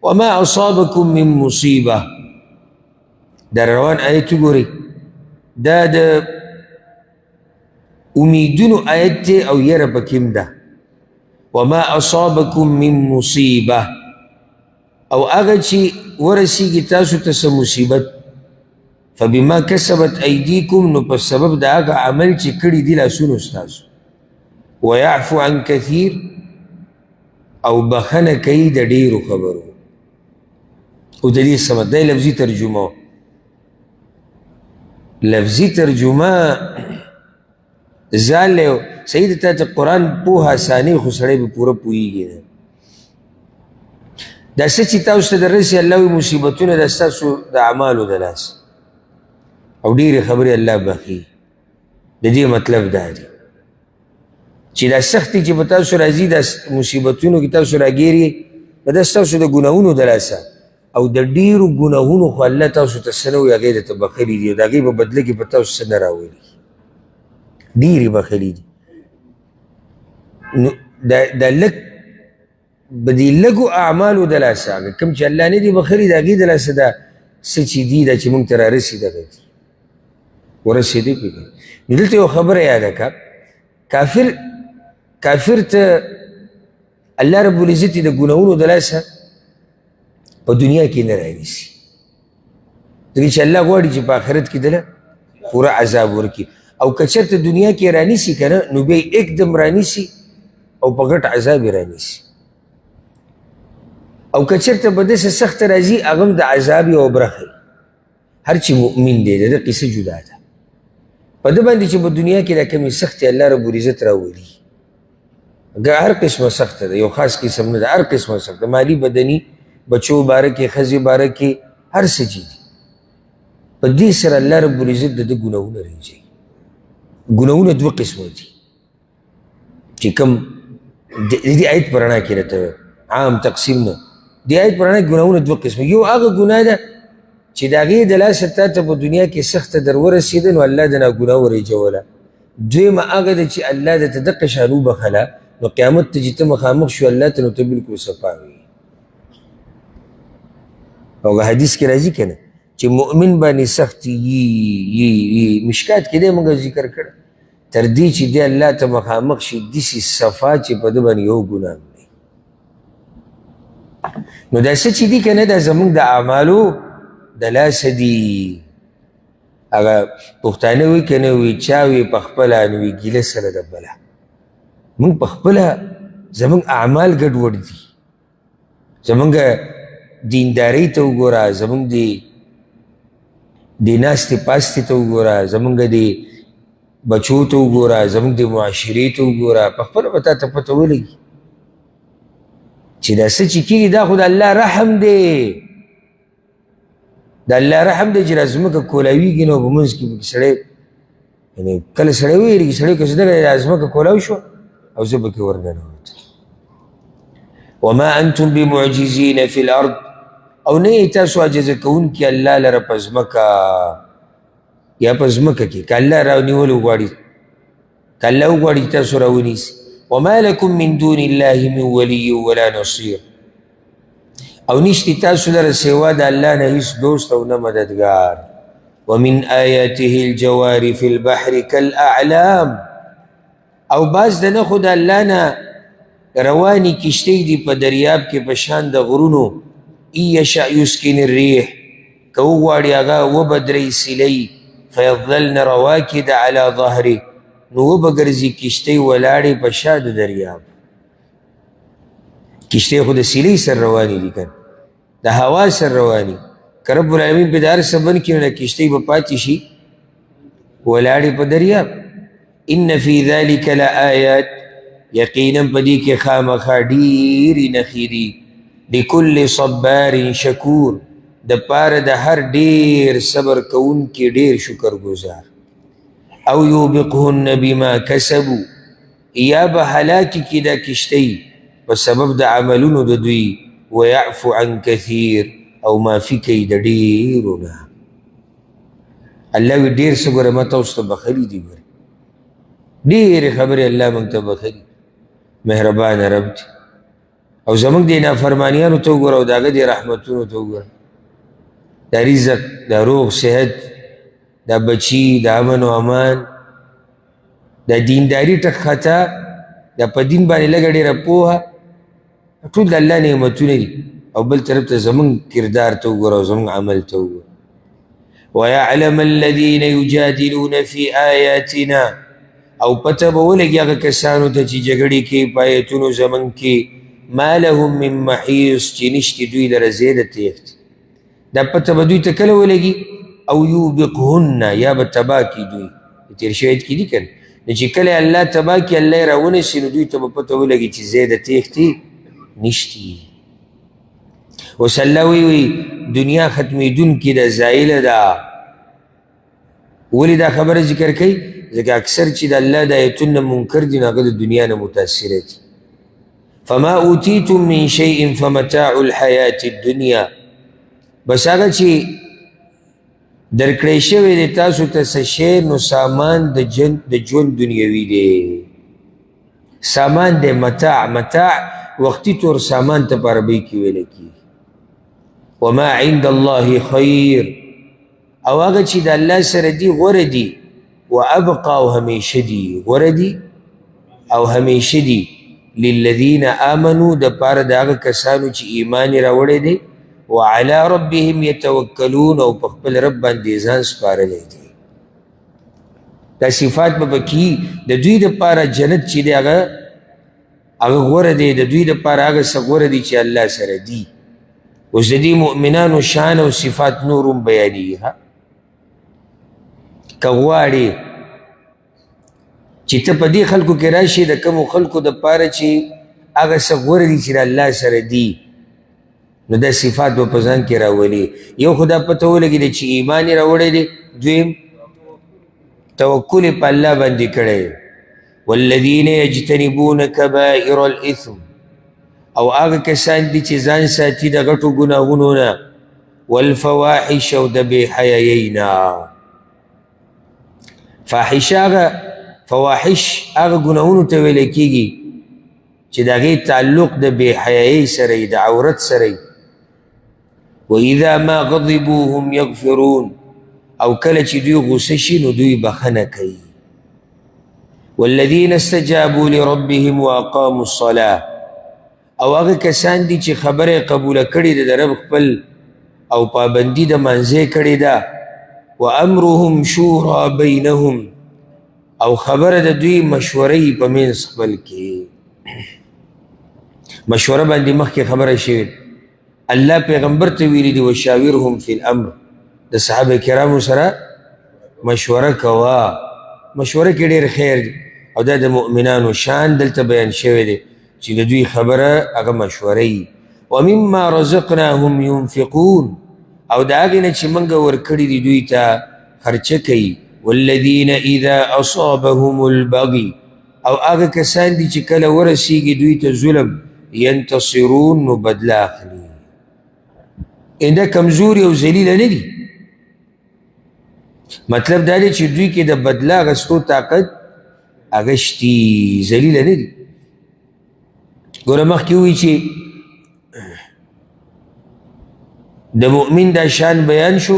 وما اصابكم من مصیبه در روان آیت گوری دا د امیدونو آیت تے او یر پکیم دا وما اصابکم من مصیبه او اگر چی ورسی کی تاسو تس مصیبت فبما کسبت ایدیکم نو پس سبب دا آگا عمل چی کڑی دی لاسونو استاسو ویعفو عن کثیر او بخن کئی دا دیرو خبرو او دا دی سمت دا لفظی ترجمه لفظی ترجمه زال لیو سید تا تا قرآن پوها ثانی خسرے بھی پورا پوئی گی دا سچی تاوستا در رسی اللہ وی مصیبتون دا ستاسو دا عمالو دلاس او دیر خبری اللہ بخی دا دی مطلب دا دی چی دا سختی چی بتاوسو رازی دا مصیبتونو کی تاوسو را گیری دا ستاسو دا گناہونو دلاسا او دا دیرو گناہونو خو اللہ تاوسو تسنوی اغیر تا بخلی دی دا غیب بدلکی پتاوسو سنراویلی دیری بخلی دی دا لک بدی لگو اعمالو دلاسا کم چی اللہ نے دی بخلی دا غیر دلاسا دا سچی دی دا چی منگ ترا رسی دا غیر ورسی دی پی گئی ندلتا یو خبر یادا کا کافر تا اللہ رب العزتی دا گناہونو دلاسا پا دنیا کی نرائنی سی لیکن چی اللہ گواری چی پا آخرت کی دلا پورا عذاب ورکی او کچر تا دنیا کی رانی سی کنا نو بے ایک دم رانی سی او پا غٹ عذاب رانی سی او کچر تا بدس سخت رازی اغم دا عذابی او برخی ہر چی مؤمن دے دا قصہ جدا دا پا دا باندی چی با دنیا کی دا کمی سخت اللہ رب العزت راولی اگر ہر قسم سخت دا یو خاص قسم دا ہر قسم سخت دا مالی بدنی بچو بارکی خزی بارکی ہر سچی دی پا دی سر اللہ رب العزت دا گناہون رہی جائی گناہون دو قسم دی چی کم دی آیت پرانا کی رہتا ہے عام تقسیم نا دی آیت پرانا گناہون دو قسم یو آگا گناہ دا چی دا غیر دلاستا تا پا دنیا کی سخت در ورسیدن و اللہ دنا گناہ ورئی جوالا دوی ما آگا دا چی اللہ دا تدق شانو بخلا و قیامت تا جیتا مخامق شو اللہ تا نو تا بلکل سپاوی اوگا حدیث کی راضی کنا چی مؤمن بانی سختی مشکات کی دے منگا ذکر کرا تردی چی دے اللہ تا مخامق شی دیسی صفا چی پا دبانی یو گناہ نہیں نو دا سچی دی کنا دا زمان دا اعمالو دلاس دی اگا پختانوی کنوی چاوی پخپلانوی گیل سر دبلا من پخپلا زمان اعمال گڑ ور دی زمان دینداری تو گورا زمان دی ناستی پاستی تو گورا زمان دی بچو تو گورا زمان دی معاشری تو گورا پخپلا بتا تا پتو لگی چی دا سچی کی دا خود اللہ رحم دے دا اللہ رحم دے چی رازمکا کولاوی گی نو بمنز کی سڑے یعنی کل سڑے ہوئی رہی سڑے کسی دا رازمکا کولاو شو او زبکی ورنہ ہوتا وما انتم بمعجزین فی الارض او نہیں تاسو عجز کون کی اللہ لرا پزمکا یا پزمکا کی کہ اللہ راونی ولو گواری کہ اللہ گواری تاسو راونیس وما لکم من دون اللہ من ولی ولا نصیر او نشتی تاسو لرا سوا دا اللہ نهیس دوست او نمددگار ومن آیاته الجوار فی البحر کالاعلام او باز دا نخود اللہ نا روانی کشتی دی پا دریاب کے پشان دا غرونو ای یشع یسکن الریح کو غواری آغا وبدری سلی فیضلن رواکد علی ظهری نو وبگرزی کشتی ولاری پشاد دریاب کشتی خود سلی سر روانی لیکن دا ہوا سر روانی کہ رب العالمین پہ دار سبن کی انہا کشتی بپاتی شی ولاری پا دریاب ان فی ذالک لآیات یقینا پدی کے خامخا ڈیری نخیری لکل صبار شکور دا پار دا ہر دیر صبر کون کے دیر شکر گزار او یوبقہن بما کسبو یا بحلاکی کی دا کشتی بسبب دا عملون دا دوی ویعفو عن کثیر او ما فی کئی دا دیرنا اللہ وی دیر سگر متوسط بخلی دی بر دیر خبر اللہ منگتا بخلی مہربان رب دی او زمونږ دې نافرمانیانو ته وګوره او د هغه دې رحمتونو ته وګوره، دا رزق، دا روغ صحت، دا بچی، دا امن و امان، دا دینداری ټک خطا، دا په دین باندې لږه ډېره پوهه، ټول د الله نعمتونه دي. او بل طرف ته زمونږ کردار ته وګوره او زمونږ عمل ته وګوره. وَيَعْلَمَ الَّذِينَ يُجَادِلُونَ فِي آيَاتِنَا، او پته به ولګي هغه کسانو ته چې جګړې کوي په آیتونو زمونږ کې، ما لهم من محیص، چې نشته دوی لره ځای د تېښتې. دا پته به دوی ته کله ولګي؟ او یوبقهن، یا به تباه کړي دوی. د تېر شوی آیت کې دي که نه؟ نو چې کله الله تباه کړي، الله یې راونیسي، نو دوی ته به پته ولګي چې ځای د تېښتې نشتي. اوس الله وی دنیا ختمېدونکې ده، زایله ده. ولې دا خبره ذکر کوي؟ ځکه اکثر چې د الله د آیتونو منکر دي، نو هغه د دنیا نه متاثره دي. فما اوتیتم من شیء فمتاع الحیات الدنیا، بس هغه چې درکړی شوی دی تاسو ته څه شی، نو سامان د ژوند دنیوي دی. سامان دی، متاع. متاع وقتی طور سامان ته په عربۍ کې ویلی کېږي. وما عند الله خیر، او هغه چې د الله سره دی غوره دي. وابقا، او همیشه دي، غوره دي او همیشه دي. للذین آمنوا، د پاره د هغه کسانو چې ایمان یې راوړی دی. وعلى ربهم یتوکلون، او په خپل رب باندې ځان سپارلی دی. دا صفات به پکې د دوی دپاره جنت چې دی هغه غوره دی. د دوی دپاره هغه څه غوره دي چې الله سره دي. اوس د دې مؤمنانو شان او صفات نور هم بیانېږي. که غواړې چې ته په دې خلکو کې راشي، د کومو خلکو دپاره چې هغه څه غوره دي چې د الله سره دي، نو دا صفات به په ځان کې راولي. یو خو دا پته ولګېدی چې ایمان یې راوړی دی، دویم توکل یې په الله باندې کړی. والذین یجتنبون کبائر الاثم، او هغه کسان دي چې ځان ساتي د غټو ګناهونو نه. والفواحش، او د بې حیایۍ نه. فاحشه هغه، فواحش هغه ګناهونو ته ویلی کېږي چې د هغې تعلق د بې حیایۍ سره یي، د عورت سره یي. وَإِذَا مَا غَضِبُوا هُمْ يَغْفِرُونَ، او کله چې دوی غصه شي نو دوی بخنه کوي. وَالَّذِينَ اسْتَجَابُوا لِرَبِّهِمْ وَأَقَامُوا الصَّلَاةَ، او هغه کسان دي چې خبره قبوله کړې ده د رب خپل، او پابندي د مانځه کړې ده. وَأَمْرُهُمْ شُورَى بَيْنَهُمْ، او خبره د دوی مشورې په منځ خپل کې. مشوره باندې مخکې خبره شوې، الله پیغمبر ته ویلي دي وشاورهم فی الامر، د صحابه کرامو سره مشوره کوه. مشوره کې ډېر خیر دی، او دا د مؤمنانو شان دلته بیان شوی دی چې د دوی خبره هغه مشوره وي. ومما رزقناهم ينفقون، او د هغې نه چې موږ ورکړي دي دوی ته خرچه کوي. والذین اذا اصابهم البغي، او هغه کسان دي چې کله ورسیږي دوی ته ظلم، ینتصرون، نو بدله اخلي. دا کمزوري او ذلیله نه دي. مطلب دا دی چې دوی کې د بدله اخیستو طاقت هغه شتي، ذلیله نه دي. ګوره مخکې ووایي چې د مؤمن دا شان بیان شو،